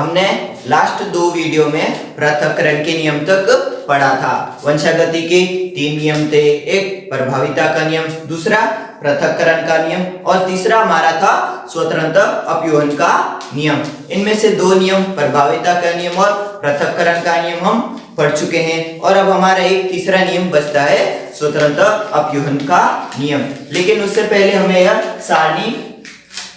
हमने last 2 video में पृथक्करण के नियम तक पढ़ा था। वंशागति के 3 नियम थे, एक प्रभाविता का नियम, दूसरा पृथक्करण का नियम और तीसरा हमारा था स्वतंत्र अपव्यूहन का नियम। इनमें से 2 नियम प्रभाविता का नियम और पृथक्करण का नियम हम पढ़ चुके हैं और अब हमारा एक तीसरा नियम बचता है स्वतंत्र अपव्यूहन का नियम। लेकिन उससे पहले हमें यह सारणी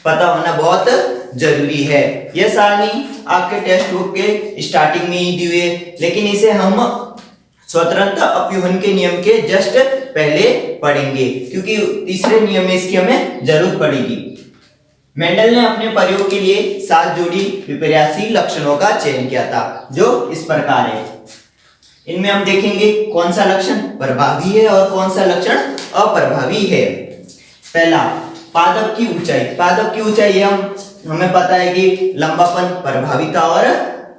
पता होना बहुत जरूरी है। यह सारणी आपके टेक्स्ट बुक के स्टार्टिंग में ही दी हुई है, लेकिन इसे हम स्वतंत्र अपव्यूहन के नियम के जस्ट पहले पढ़ेंगे क्योंकि तीसरे नियम में इसकी हमें जरूरत पड़ेगी। मेंडल ने अपने प्रयोग के लिए 7 जोड़ी विपर्यासी लक्षणों का चयन किया था जो इस प्रकार है। इनमें हम देखेंगे कौन सा लक्षण प्रभावी है और कौन सा लक्षण अप्रभावी है। पहला, पादप की ऊंचाई। पादप की ऊंचाई हमें पता है कि लंबापन प्रभाविता और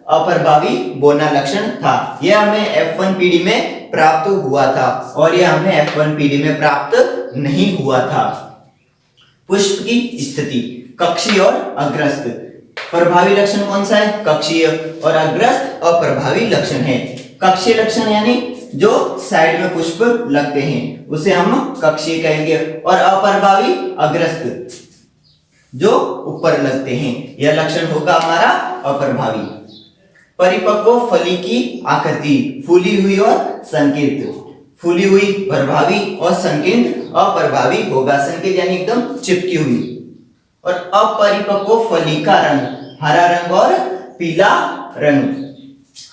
अप्रभावी बोना लक्षण था। यह हमें F1 पीढ़ी में प्राप्त हुआ था और यह हमें F1 पीढ़ी में प्राप्त नहीं हुआ था। पुष्प की स्थिति, कक्षीय और अग्रस्त। प्रभावी लक्षण कौन सा है? कक्षीय, और अग्रस्त अप्रभावी लक्षण है। कक्षीय लक्षण यानी जो साइड में पुष्प लगते हैं उसे हम कक्षीय कहेंगे और अप्रभावी अग्रस्त जो ऊपर लगते हैं, यह लक्षण होगा हमारा अप्रभावी। परिपक्व फली की आकृति, फूली हुई और संकीर्ण। फूली हुई प्रभावी और संकीर्ण अप्रभावी होगा। संकीर्ण यानी एकदम चिपकी हुई। और अपरिपक्व फली का रंग, हरा रंग और पीला रंग।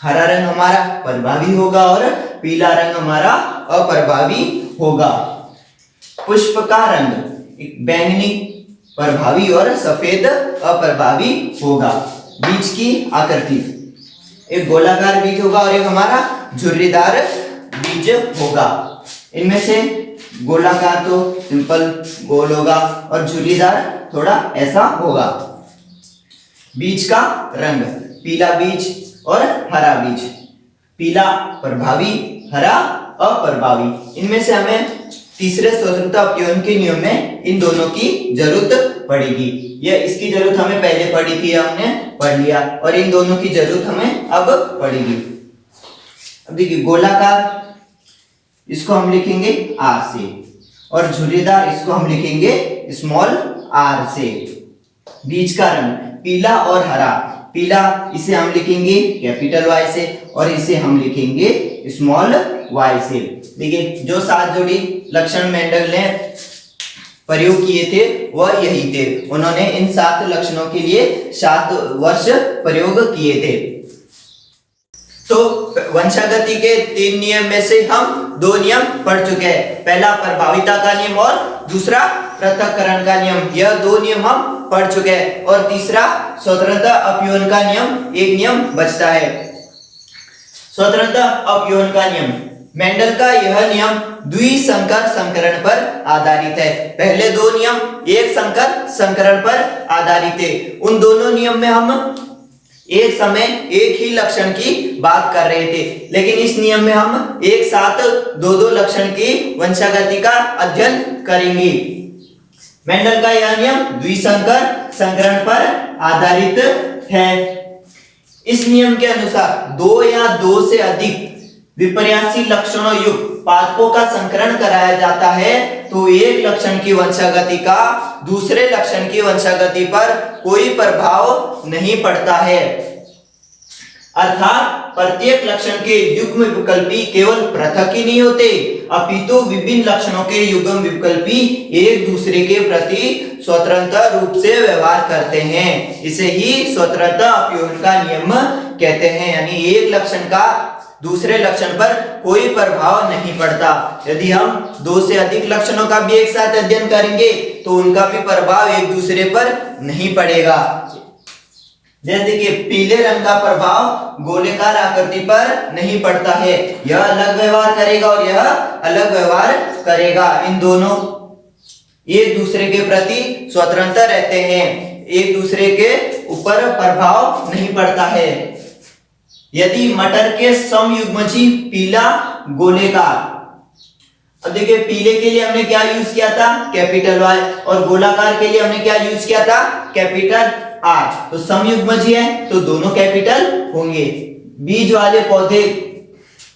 हरा रंग हमारा प्रभावी होगा और पीला रंग हमारा अप्रभावी होगा। पुष्प का रंग एक बैंगनी प्रभावी और सफेद अप्रभावी होगा। बीज की आकृति, एक गोलाकार बीज होगा और एक हमारा झुर्रीदार बीज होगा। इनमें से गोलाकार तो सिंपल गोल होगा और झुर्रीदार थोड़ा ऐसा होगा। बीज का रंग, पीला बीज और हरा बीज। पीला प्रभावी, हरा अप्रभावी। इनमें से हमें तीसरे स्वतंत्र अपव्यूहन के नियम में इन दोनों की जरूरत पड़ेगी। यह इसकी जरूरत हमें पहले पड़ी थी, हमने पढ़ लिया, और इन दोनों की जरूरत हमें अब पड़ेगी। अब देखिए, गोलाकार इसको हम लिखेंगे R से और झुर्रीदार इसको हम लिखेंगे स्मॉल r से। बीज का रंग पीला और हरा, पीला इसे हम लिखेंगे कैपिटल Y से और इसे हम लिखेंगे स्मॉल y से। देखिए, जो 7 जोड़ी लक्षण मेंडल ने प्रयोग किए थे वह यही थे। उन्होंने इन 7 लक्षणों के लिए 7 वर्ष प्रयोग किए थे। तो वंशागति के 3 नियम में से हम 2 नियम पढ़ चुके हैं। पहला प्रभाविता का नियम और दूसरा पृथक्करण का नियम। यह 2 नियम हम पढ़ चुके हैं और तीसरा स्वतंत्र अपव्यूहन का नियम, एक नियम बचता है। स्वतंत्र अपव्यूहन का नियम, मेंडल का यह नियम द्विसंकर संकरण पर आधारित है। पहले 2 नियम एक संकर संकरण पर आधारित थे। उन दोनों नियम में हम एक समय एक ही लक्षण की बात कर रहे थे, लेकिन इस नियम में हम एक साथ 2-2 लक्षण की वंशागति का अध्ययन करेंगे। मेंडल का यह नियम द्विसंकर संकरण पर आधारित है। इस नियम के अनुसार 2 या 2 से अधिक विपर्यासी लक्षणों युक्त पादपों का संकरण कराया जाता है तो एक लक्षण की वंशागति का दूसरे लक्षण की वंशागति पर कोई प्रभाव नहीं पड़ता है। अर्थात प्रत्येक लक्षण के युग्म विकल्पी केवल पृथक ही नहीं होते, अपितु विभिन्न लक्षणों के युग्म विकल्पी एक दूसरे के प्रति स्वतंत्र रूप से व्यवहार करते हैं। इसे ही स्वतंत्र अपव्यूहन का नियम कहते हैं। यानी एक लक्षण का दूसरे लक्षण पर कोई प्रभाव नहीं पड़ता। यदि हम 2 से अधिक लक्षणों का भी एक साथ अध्ययन करेंगे तो उनका भी प्रभाव एक दूसरे पर नहीं पड़ेगा। जैसे देखिए, पीले रंग का प्रभाव गोलेकार आकृति पर नहीं पड़ता है, यह अलग व्यवहार करेगा और यह अलग व्यवहार करेगा। इन दोनों एक दूसरे के प्रति स्वतंत्र रहते हैं, एक दूसरे के ऊपर प्रभाव नहीं पड़ता है। यदि मटर के समयुग्मजी पीला गोलेकार, अब देखिए, पीले के लिए हमने क्या यूज किया था? कैपिटल Y, और गोलाकार के लिए हमने क्या यूज किया था? कैपिटल आर, तो समयुग्मजीय है तो दोनों कैपिटल होंगे। बीज वाले पौधे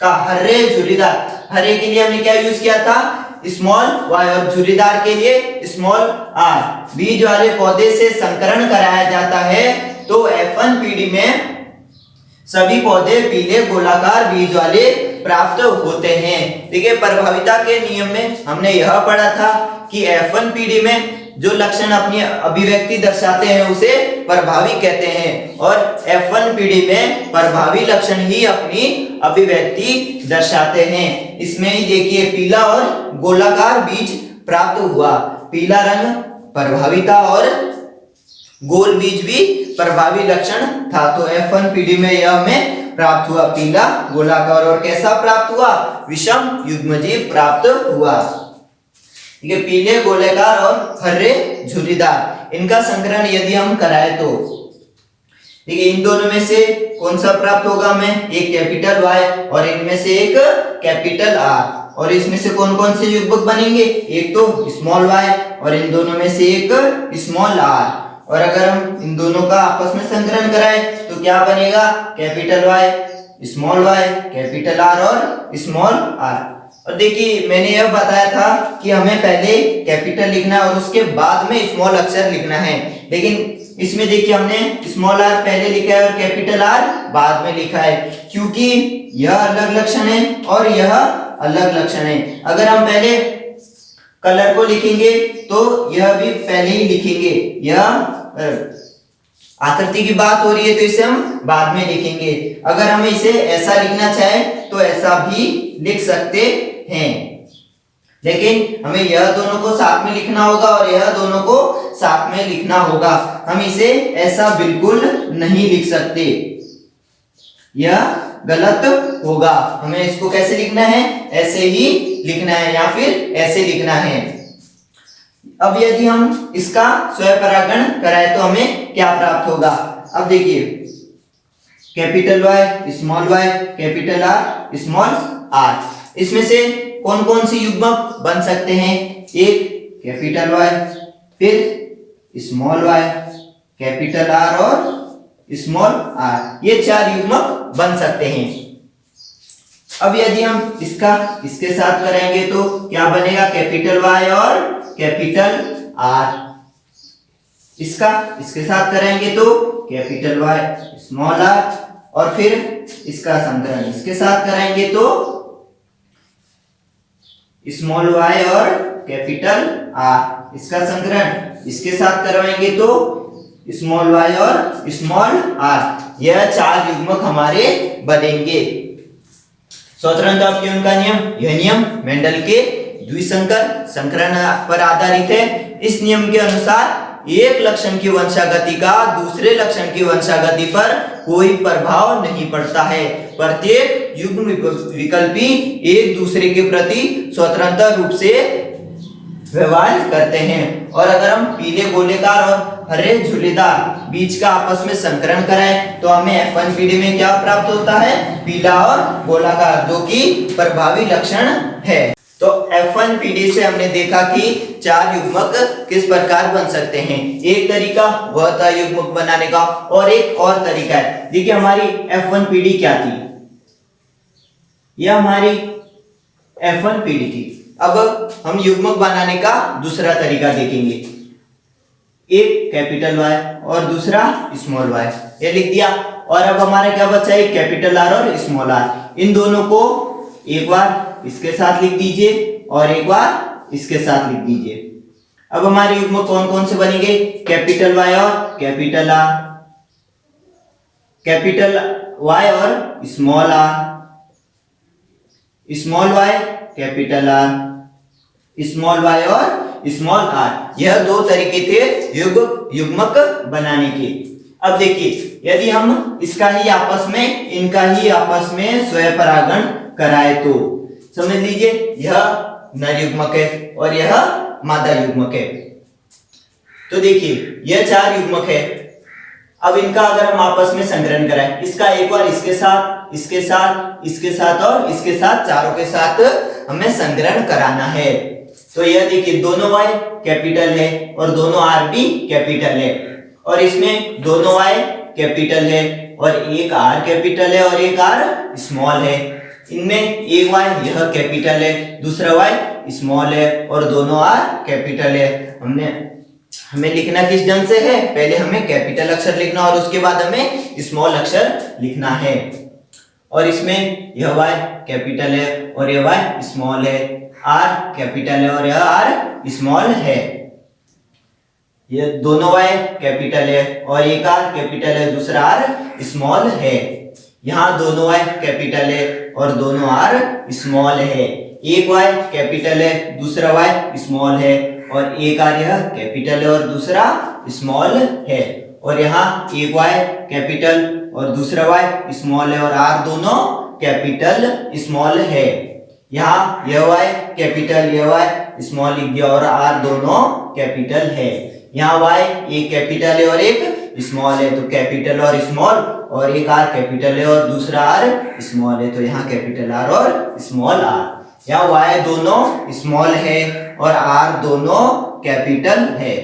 का हर्रे झुर्रीदार, हरे के लिए हमने क्या यूज किया था, स्मॉल y, और झुर्रीदार के लिए स्मॉल r। बीज वाले पौधे से संकरण कराया जाता है तो F1 पीढ़ी में सभी पौधे पीले गोलाकार बीज वाले प्राप्त होते हैं। देखिए प्रभाविता के नियम में हमने यह पढ़ा था कि F1 पीढ़ी में जो लक्षण अपनी अभिव्यक्ति दर्शाते हैं उसे प्रभावी कहते हैं, और F1 पीढ़ी में प्रभावी लक्षण ही अपनी अभिव्यक्ति दर्शाते हैं। इसमें ही देखिए पीला और गोलाकार बीज प्राप्त हुआ, पीला रंग प्रभाविता और गोल बीज भी प्रभावी लक्षण था। तो F1 पीढ़ी में यह हमें प्राप्त हुआ, पीला गोलाकार, और कैसा प्राप्त हुआ, विषम युग्मजीव प्राप्त हुआ। ठीक है, पीले गोलाकार और हरे झुर्रीदार, इनका संकरण यदि हम कराए तो ठीक है, इन दोनों में से कौन सा प्राप्त होगा हमें, एक कैपिटल Y और इनमें से एक कैपिटल R, और इसमें से कौन कौन से युग्मक बनेंगे, एक तो स्मॉल y और इन दोनों में से एक स्मॉल r। और अगर हम इन दोनों का आपस में संकलन कराएं तो क्या बनेगा, capital Y small y capital R और स्मॉल r। और देखिए मैंने यह बताया था कि हमें पहले कैपिटल लिखना है और उसके बाद में स्मॉल अक्षर लिखना है, लेकिन इसमें देखिए हमने स्मॉल r पहले लिखा है और कैपिटल R बाद में लिखा है, क्योंकि यह अलग लक्षण है और यह अलग लक्षण है। अगर हम पहले कलर को लिखेंगे तो यह भी पहले ही लिखेंगे, यह आकृति की बात हो रही है तो इसे हम बाद में लिखेंगे। अगर हमें इसे ऐसा लिखना चाहे तो ऐसा भी लिख सकते हैं, लेकिन हमें यह दोनों को साथ में लिखना होगा और यह दोनों को साथ में लिखना होगा। हम इसे ऐसा बिल्कुल नहीं लिख सकते, यह गलत होगा। हमें इसको कैसे लिखना है, ऐसे ही लिखना है या फिर ऐसे लिखना है। अब यदि हम इसका स्वयंपरागण कराएं तो हमें क्या प्राप्त होगा, अब देखिए capital Y small y capital R small r, इसमें से कौन कौन सी युग्मक बन सकते हैं, एक कैपिटल Y फिर स्मॉल y कैपिटल R और स्मॉल r, ये चार युग्मक बन सकते हैं। अब यदि हम इसका इसके साथ कराएंगे तो क्या बनेगा, कैपिटल Y और कैपिटल R। इसका इसके साथ कराएंगे तो कैपिटल Y स्मॉल r, और फिर इसका संकलन इसके साथ कराएंगे तो स्मॉल y और कैपिटल R। इसका संकलन इसके साथ करवाएंगे तो स्मॉल y और स्मॉल r। यह चार युग्मक हमारे बनेंगे। स्वतंत्र अपव्यय का नियम, यह नियम मेंडल के द्विसंकर संकरण पर आधारित है। इस नियम के अनुसार एक लक्षण की वंशागति का दूसरे लक्षण की वंशागति पर कोई प्रभाव नहीं पड़ता है। प्रत्येक युग्म विकल्पी एक दूसरे के प्रति स्वतंत्र रूप से व्यवहार करते हैं। और अगर हम पीले गोलेकार और हरे झुर्रीदार बीज का आपस में संकरण कराएं तो हमें F1 पीढ़ी में क्या प्राप्त होता है, पीला और गोलाकार, जो कि प्रभावी लक्षण है। तो F1 पीढ़ी से हमने देखा कि चार युग्मक किस प्रकार बन सकते हैं। एक तरीका वह था युग्मक बनाने का, और एक और तरीका है। देखिए हमारी F1 पीढ़ी क्या थी, यह हमारी F1 पीढ़ी थी। अब हम युग्मक बनाने का दूसरा तरीका देखेंगे, एक कैपिटल Y और दूसरा स्मॉल y, ये लिख दिया। और अब हमारा क्या बचा, एक कैपिटल R और स्मॉल r। इन दोनों को एक बार इसके साथ लिख दीजिए और एक बार इसके साथ लिख दीजिए। अब हमारे युग्मक कौन कौन से बनेंगे, कैपिटल Y और कैपिटल R, कैपिटल Y और small r, small y capital R, small y और स्मॉल r। यह दो तरीके थे युग्मक बनाने के। अब देखिए यदि हम इसका ही आपस में इनका ही आपस में स्वयंपरागण कराए तो समझ लीजिए यह नर युग्मक है और यह मादा युग्मक है। तो देखिए यह चार युग्मक है। अब इनका अगर हम आपस में संकरण कराएं, इसका एक बार इसके साथ, इसके साथ, इसके साथ और इसके साथ, चारों के साथ हमें संकरण कराना है। तो यह देखिए दोनों y कैपिटल है और दोनों r भी कैपिटल है। और इसमें दोनों y कैपिटल है और एक r कैपिटल है और एक r स्मॉल है। इनमें एक y यह कैपिटल है, दूसरा y स्मॉल है और दोनों r कैपिटल है। हमें लिखना किस ढंग से है, पहले हमें कैपिटल अक्षर लिखना और उसके बाद हमें स्मॉल अक्षर लिखना है। और इसमें यह y कैपिटल है और यह y स्मॉल है, r कैपिटल है और यह r स्मॉल है। ये दोनों y कैपिटल है और एक r कैपिटल है, दूसरा r स्मॉल है। यहाँ दोनों y कैपिटल है और दोनों r स्मॉल है। एक y कैपिटल है, दूसरा y स्मॉल है और एक r यह कैपिटल है और दूसरा स्मॉल है। और यहाँ एक y कैपिटल और दूसरा y स्मॉल है और r दोनों कैपिटल स्मॉल है। यहाँ यह y कैपिटल यह y स्मॉल लिख दिया और r दोनों कैपिटल है। यहाँ y एक कैपिटल है और एक स्मॉल है, तो कैपिटल और स्मॉल, और एक r कैपिटल है और दूसरा r स्मॉल है, तो यहाँ कैपिटल r और स्मॉल r। यहाँ y दोनों स्मॉल है और r दोनों कैपिटल है।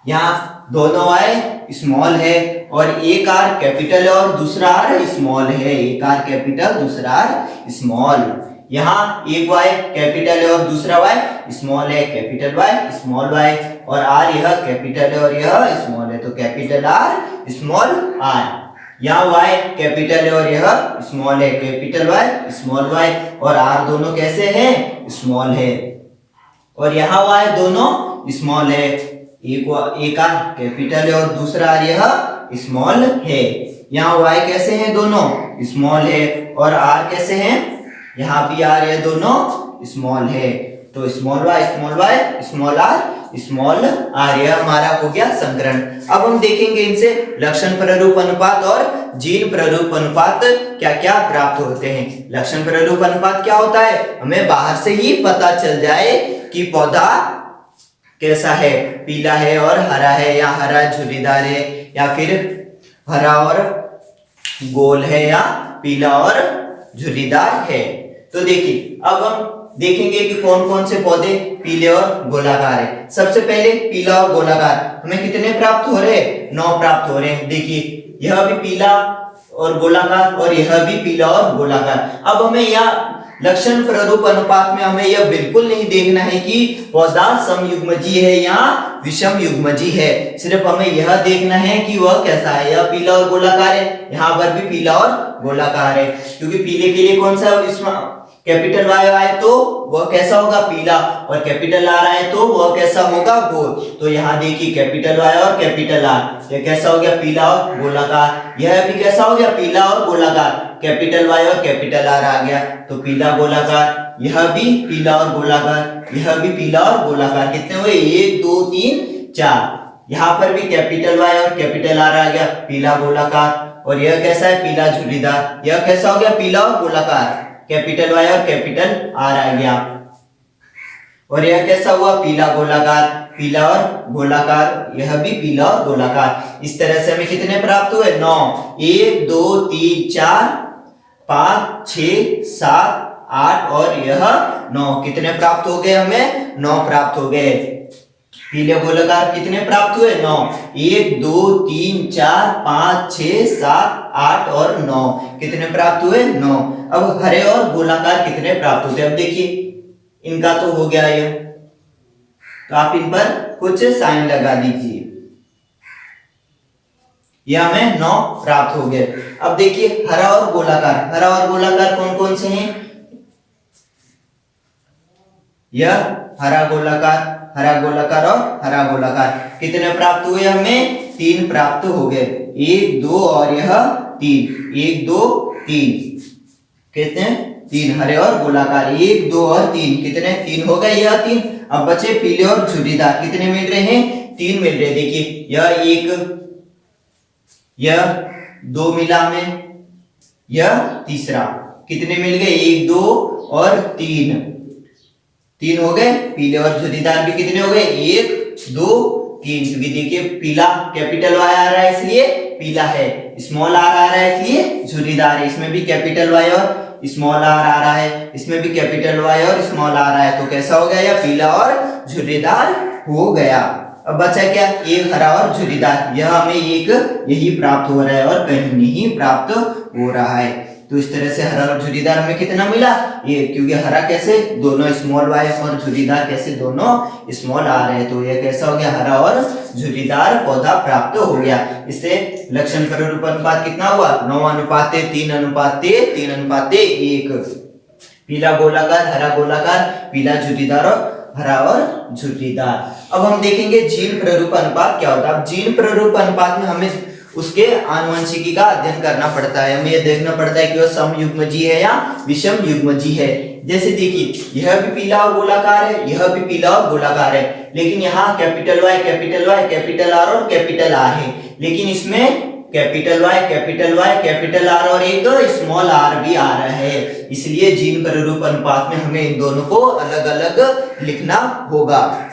यहाँ दोनों y स्मॉल है और एक r कैपिटल है और दूसरा r स्मॉल है, एक r कैपिटल दूसरा r स्मॉल। यहाँ एक y कैपिटल है और दूसरा y स्मॉल है, कैपिटल y स्मॉल y, और r यह कैपिटल है और यह स्मॉल है, तो कैपिटल r स्मॉल r। यहाँ y कैपिटल है और यह स्मॉल है, कैपिटल y स्मॉल y, और r दोनों कैसे हैं, स्मॉल है। और यहाँ y दोनों स्मॉल है, एक r कैपिटल है और दूसरा r यह स्मॉल है। यहाँ y कैसे हैं, दोनों स्मॉल है, और r कैसे हैं, यहाँ भी r ये दोनों स्मॉल है, तो small y small r small r, यह हमारा हो गया संकरण। अब हम देखेंगे इनसे लक्षण प्ररूप अनुपात और जीन प्ररूप अनुपात क्या क्या प्राप्त होते हैं। लक्षण प्ररूप अनुपात क्या होता है, हमें बाहर से ही पता चल जाए कि पौधा कैसा है, पीला है और हरा है, या हरा झुर्रीदार है, या फिर हरा और गोल है, या पीला और झुर्रीदार है। तो देखिए अब हम देखेंगे कि कौन कौन से पौधे पीले और गोलाकार है। सबसे पहले पीला और गोलाकार, हमें कितने प्राप्त हो रहे हैं, 9 प्राप्त हो रहे हैं। देखिए यह भी पीला और गोलाकार और यह भी पीला और गोलाकार। अब हमें यह लक्षण प्ररूप अनुपात में हमें यह बिल्कुल नहीं देखना है कि पौधा समयुग्मजी है या विषम युग्मजी है, सिर्फ हमें यह देखना है कि वह कैसा है, यह पीला और गोलाकार है, यहाँ पर भी पीला और गोलाकार है। क्योंकि पीले के लिए कौन सा इसमें कैपिटल Y आए तो वह कैसा होगा, पीला, और कैपिटल R आए तो वह कैसा होगा, गोल। तो यहाँ देखिए कैपिटल Y और कैपिटल R, यह कैसा हो गया, पीला और गोलाकार। यह भी कैसा हो गया, पीला और गोलाकार, कैपिटल Y और कैपिटल R आ गया, तो पीला गोलाकार। यह भी पीला और गोलाकार, यह भी पीला और गोलाकार। कितने हुए, 1 2 3 4। यहाँ पर भी कैपिटल Y और कैपिटल R आ गया, पीला गोलाकार। और यह कैसा है, पीला झुर्रीदार, यह कैसा हो गया, पीला और गोलाकार, कैपिटल Y और कैपिटल R आ गया। और यह कैसा हुआ, पीला गोलाकार, पीला और गोलाकार, यह भी पीला और गोलाकार। इस तरह से हमें कितने प्राप्त हुए, 9, 1 2 3 4 5 6 7 8 और यह 9। कितने प्राप्त हो गए, हमें 9 प्राप्त हो गए। पीले गोलाकार कितने प्राप्त हुए, 9, 1 2 3 4 5 6 7 8 और 9। कितने प्राप्त हुए, 9। अब हरे और गोलाकार कितने प्राप्त होते हैं, अब देखिए इनका तो हो गया ये, तो आप इन पर कुछ साइन लगा दीजिए। यह हमें 9 प्राप्त हो गए। अब देखिए हरा और गोलाकार, हरा और गोलाकार कौन कौन से हैं, यह हरा गोलाकार और हरा गोलाकार। कितने प्राप्त हुए, हमें 3 प्राप्त हो गए, 1 2 और यह 3, 1 2 3, कितने 3 हरे और गोलाकार, 1 2 और 3, कितने 3 हो गए, यह 3। अब बचे पीले और झुर्रीदार, कितने मिल रहे हैं, 3 मिल रहे हैं। देखिए यह 1, यह 2 मिला में, यह तीसरा, कितने मिल गए, 1 2 और 3 हो गए। पीले और झुर्रीदार भी कितने हो गए, 1 2 3, क्योंकि देखिए पीला कैपिटल Y आ रहा है इसलिए पीला है, स्मॉल r आ रहा है इसलिए झुर्रीदार है। इसमें भी कैपिटल Y और स्मॉल r आ रहा है, इसमें भी कैपिटल Y और स्मॉल r आ रहा है, तो कैसा हो गया, या पीला और झुर्रीदार हो गया। अब बचा क्या, एक हरा और झुर्रीदार, यह हमें एक यही प्राप्त हो रहा है और कहीं नहीं प्राप्त हो रहा है। तो इस तरह से हरा और झुर्रीदार हमें कितना मिला, ये, क्योंकि हरा कैसे दोनों स्मॉल y और झुर्रीदार कैसे दोनों स्मॉल r है, तो यह कैसा हो गया, हरा और झुर्रीदार पौधा प्राप्त हो गया। इससे लक्षण प्ररूप अनुपात कितना हुआ, 9:3:3:1। पीला गोलाकार, हरा गोलाकार, पीला झुर्रीदार और हरा और झुर्रीदार। अब हम देखेंगे जीन प्ररूप अनुपात क्या होता है। अब जीन प्ररूप अनुपात में हमें उसके आनुवंशिकी का अध्ययन करना पड़ता है, हमें यह देखना पड़ता है कि वह समयुग्मजीय है या विषम युग्मजीय है। जैसे देखिए, यह भी पीला और गोलाकार है, यह भी पीला और गोलाकार है, लेकिन यहाँ कैपिटल Y, कैपिटल R और कैपिटल R है, लेकिन इसमें कैपिटल Y, कैपिटल R और एक स्मॉल r भी आ रहा है। इसलिए जीन प्ररूप अनुपात में हमें इन दोनों को अलग अलग लिखना होगा।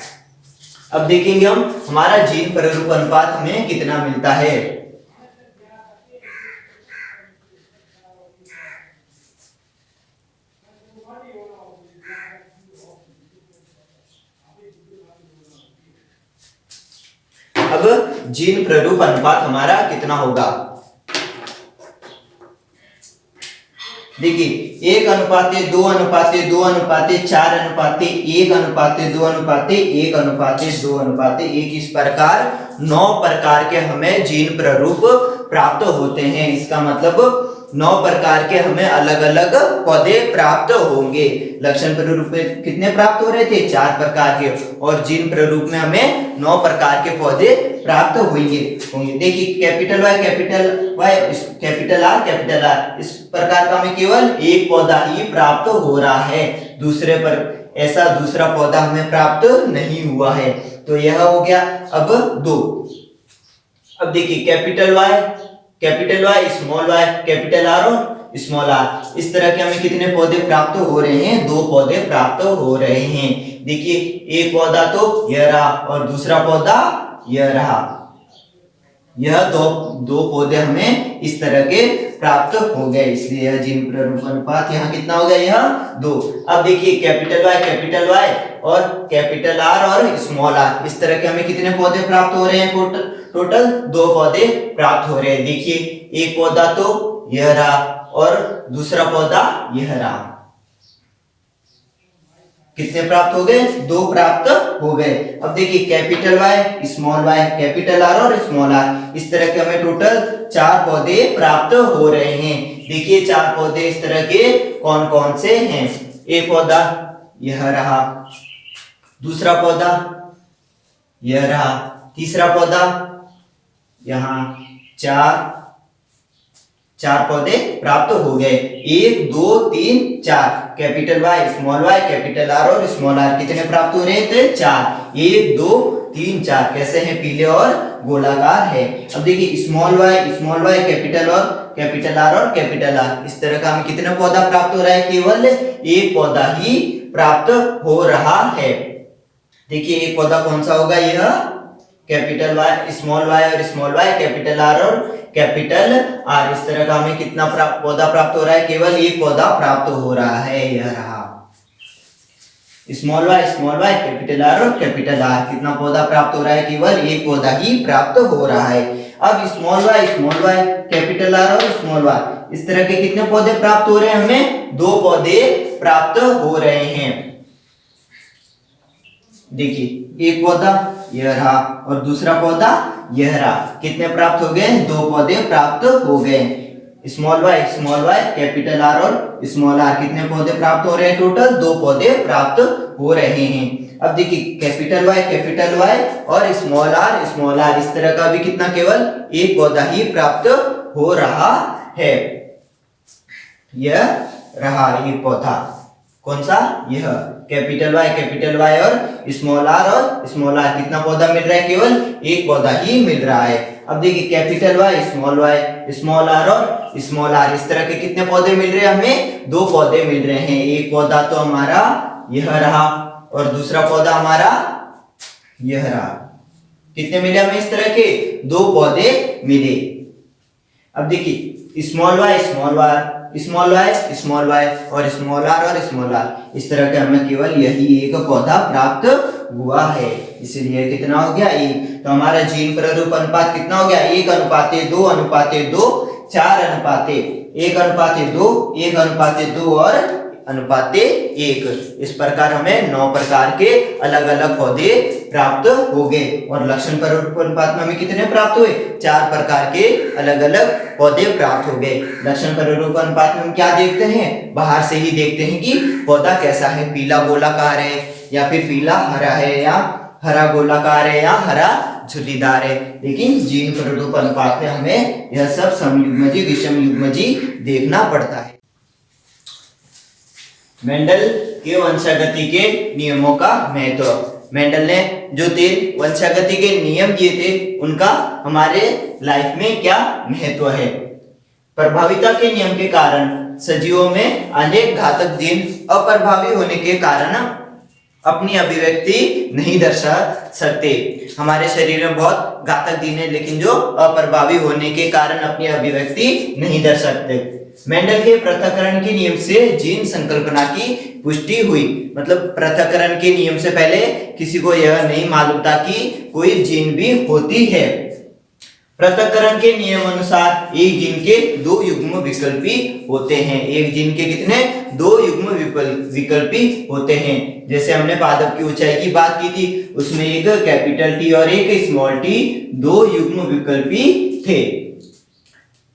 अब देखेंगे हम हमारा जीन प्ररूप अनुपात हमें कितना मिलता है। अब जीन प्ररूप अनुपात हमारा कितना होगा, देखिए 1:2:4:1:1:2:1:1 इस प्रकार 9 प्रकार के हमें जीन प्ररूप प्राप्त होते हैं। इसका मतलब 9 प्रकार के हमें अलग अलग पौधे प्राप्त होंगे। लक्षण प्ररूप में कितने प्राप्त हो रहे थे, 4 प्रकार के, और जीन प्ररूप में हमें 9 प्रकार के पौधे प्राप्त होंगे। देखिए कैपिटल R, कैपिटल R, इस प्रकार का हमें केवल एक पौधा ही प्राप्त हो रहा है, दूसरे पर ऐसा दूसरा पौधा हमें प्राप्त नहीं हुआ है। तो यह हो गया। अब 2, अब देखिए capital Y, small y, capital R और स्मॉल r, इस तरह के हमें कितने पौधे प्राप्त हो रहे हैं, 2 पौधे प्राप्त हो रहे हैं। देखिए एक पौधा तो यह रहा और दूसरा पौधा यह रहा, यह दो पौधे हमें इस तरह के प्राप्त हो गए, इसलिए यह जीन प्ररूप अनुपात यहाँ कितना हो गया, यह 2। अब देखिए कैपिटल Y और कैपिटल R और स्मॉल r, इस तरह के हमें कितने पौधे प्राप्त हो रहे हैं, टोटल 2 पौधे प्राप्त हो रहे हैं। देखिए एक पौधा तो यह रहा और दूसरा पौधा यह रहा, कितने प्राप्त हो गए, 2 प्राप्त हो गए। अब देखिए कैपिटल Y, कैपिटल R और स्मॉल r, इस तरह के हमें टोटल 4 पौधे प्राप्त हो रहे हैं। देखिए 4 पौधे इस तरह के कौन कौन से हैं, एक पौधा यह रहा, दूसरा पौधा यह रहा, तीसरा पौधा यहाँ, 4 पौधे प्राप्त हो गए। 1 2 3 4, कैपिटल Y, कैपिटल R और स्मॉल r, कितने प्राप्त हो रहे थे, 4, 1 2 3 4, कैसे हैं, पीले और गोलाकार है। अब देखिए स्मॉल y, कैपिटल R और कैपिटल R, इस तरह का हमें कितना पौधा प्राप्त हो रहा है, केवल एक पौधा ही प्राप्त हो रहा है। देखिए एक पौधा कौन सा होगा, यह capital Y, small y, capital R और कैपिटल R, इस तरह का हमें कितना पौधा प्राप्त हो रहा है, केवल एक पौधा प्राप्त हो रहा है, यह रहा स्मॉल y, कैपिटल R और कैपिटल R, कितना पौधा प्राप्त हो रहा है, केवल एक पौधा ही प्राप्त हो रहा है। अब स्मॉल y, कैपिटल R और स्मॉल r, इस तरह के कितने पौधे प्राप्त हो रहे हैं, हमें 2 पौधे प्राप्त हो रहे हैं। देखिए एक पौधा यह रहा और दूसरा पौधा यह रहा, कितने प्राप्त हो गए, 2 पौधे प्राप्त हो गए। स्मॉल y, कैपिटल R और स्मॉल r, कितने पौधे प्राप्त हो रहे हैं, टोटल 2 पौधे प्राप्त हो रहे हैं। अब देखिए कैपिटल Y और स्मॉल r, इस तरह का भी कितना, केवल एक पौधा ही प्राप्त हो रहा है, यह रहा एक पौधा, कौन सा, यह कैपिटल Y और स्मॉल r, कितना पौधा मिल रहा है, केवल एक पौधा ही मिल रहा है। अब देखिए कैपिटल Y, स्मॉल r और स्मॉल r, इस तरह के कितने पौधे मिल रहे हैं, हमें 2 पौधे मिल रहे हैं। एक पौधा तो हमारा यह रहा और दूसरा पौधा हमारा यह रहा, कितने मिले हमें, इस तरह के 2 पौधे मिले। अब देखिए स्मॉल y, और स्मॉल r, इस तरह के हमें केवल यही एक पौधा प्राप्त हुआ है। इसलिए कितना हो गया 1। तो हमारा जीन प्रारूप अनुपात कितना हो गया 1:2 1:2 4:1:2 1:2 और अनुपात 1। इस प्रकार हमें 9 प्रकार के अलग अलग पौधे प्राप्त हो गए। और लक्षण प्रारूप अनुपात में हमें कितने प्राप्त हुए 4 प्रकार के अलग अलग पौधे प्राप्त हो गए। लक्षण प्रारूप अनुपात में हम क्या देखते हैं, बाहर से ही देखते हैं कि पौधा कैसा है, पीला गोलाकार है या फिर पीला हरा है या हरा गोलाकार है या हरा झुर्रीदार है। लेकिन जीन प्रारूप अनुपात में हमें यह सब समयुग्मजी विषम युग्मजी देखना पड़ता है। मेंडल के वंशागति के नियमों का महत्व। मेंडल ने जो 3 वंशागति के नियम दिए थे उनका हमारे लाइफ में क्या महत्व है। प्रभाविता के नियम के कारण सजीवों में अनेक घातक जीन अप्रभावी होने के कारण अपनी अभिव्यक्ति नहीं दर्शा सकते। हमारे शरीर में बहुत घातक जीन है लेकिन जो अप्रभावी होने के कारण अपनी अभिव्यक्ति नहीं दर्शा सकते। मेंडल के पृथक्करण के नियम से जीन संकल्पना की पुष्टि हुई। मतलब पृथक्करण के नियम से पहले किसी को यह नहीं मालूम था कि कोई जीन भी होती है। पृथक्करण के नियम अनुसार एक जीन के 2 युग्म विकल्पी होते हैं। एक जीन के कितने 2 युग्म विकल्पी होते हैं। जैसे हमने पादप की ऊंचाई की बात की थी, उसमें एक कैपिटल टी और एक स्मॉल टी 2 युग्म विकल्पी थे।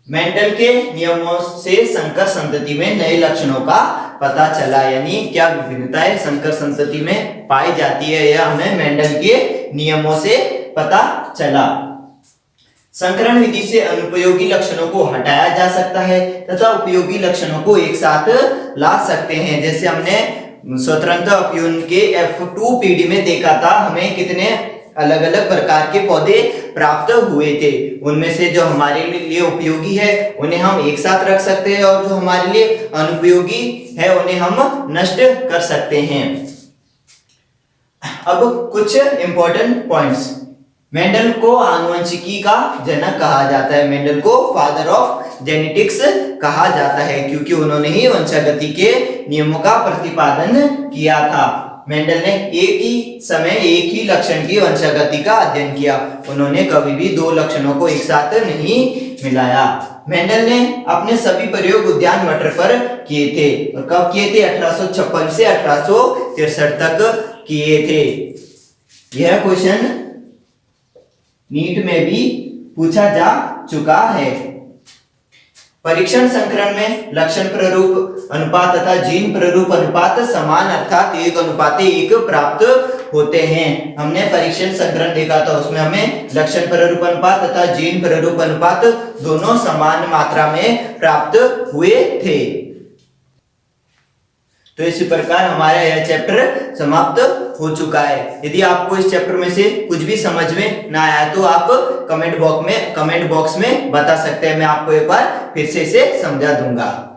मेंडल के नियमों से संकर संतति में नए लक्षणों का पता चला, यानी क्या विभिन्नताएं संकर संतति में पाई जाती है यह हमें मेंडल के नियमों से पता चला। संकरण विधि से अनुपयोगी लक्षणों को हटाया जा सकता है तथा उपयोगी लक्षणों को एक साथ ला सकते हैं। जैसे हमने स्वतंत्र अपयून के F2 पीढ़ी में देखा था, हमें कितने अलग अलग प्रकार के पौधे प्राप्त हुए थे। उनमें से जो हमारे लिए उपयोगी है उन्हें हम एक साथ रख सकते हैं और जो हमारे लिए अनुपयोगी है उन्हें हम नष्ट कर सकते हैं। अब कुछ इंपॉर्टेंट पॉइंट्स। मेंडल को आनुवंशिकी का जनक कहा जाता है। मेंडल को फादर ऑफ जेनेटिक्स कहा जाता है क्योंकि उन्होंने ही वंशागति के नियमों का प्रतिपादन किया था। मेंडल ने एक ही समय एक ही लक्षण की वंशागति का अध्ययन किया। उन्होंने कभी भी 2 लक्षणों को एक साथ नहीं मिलाया। मेंडल ने अपने सभी प्रयोग उद्यान मटर पर किए थे। और कब किए थे 1856 से 1863 तक किए थे। यह क्वेश्चन नीट में भी पूछा जा चुका है। परीक्षण संकरण में लक्षण प्रारूप अनुपात तथा जीन प्रारूप अनुपात समान अर्थात 1:1 प्राप्त होते हैं। हमने परीक्षण संकरण देखा था, उसमें हमें लक्षण प्रारूप अनुपात तथा जीन प्रारूप अनुपात दोनों समान मात्रा में प्राप्त हुए थे। तो इसी प्रकार हमारा यह चैप्टर समाप्त हो चुका है। यदि आपको इस चैप्टर में से कुछ भी समझ में ना आया तो आप कमेंट बॉक्स में बता सकते हैं, मैं आपको एक बार फिर से इसे समझा दूंगा।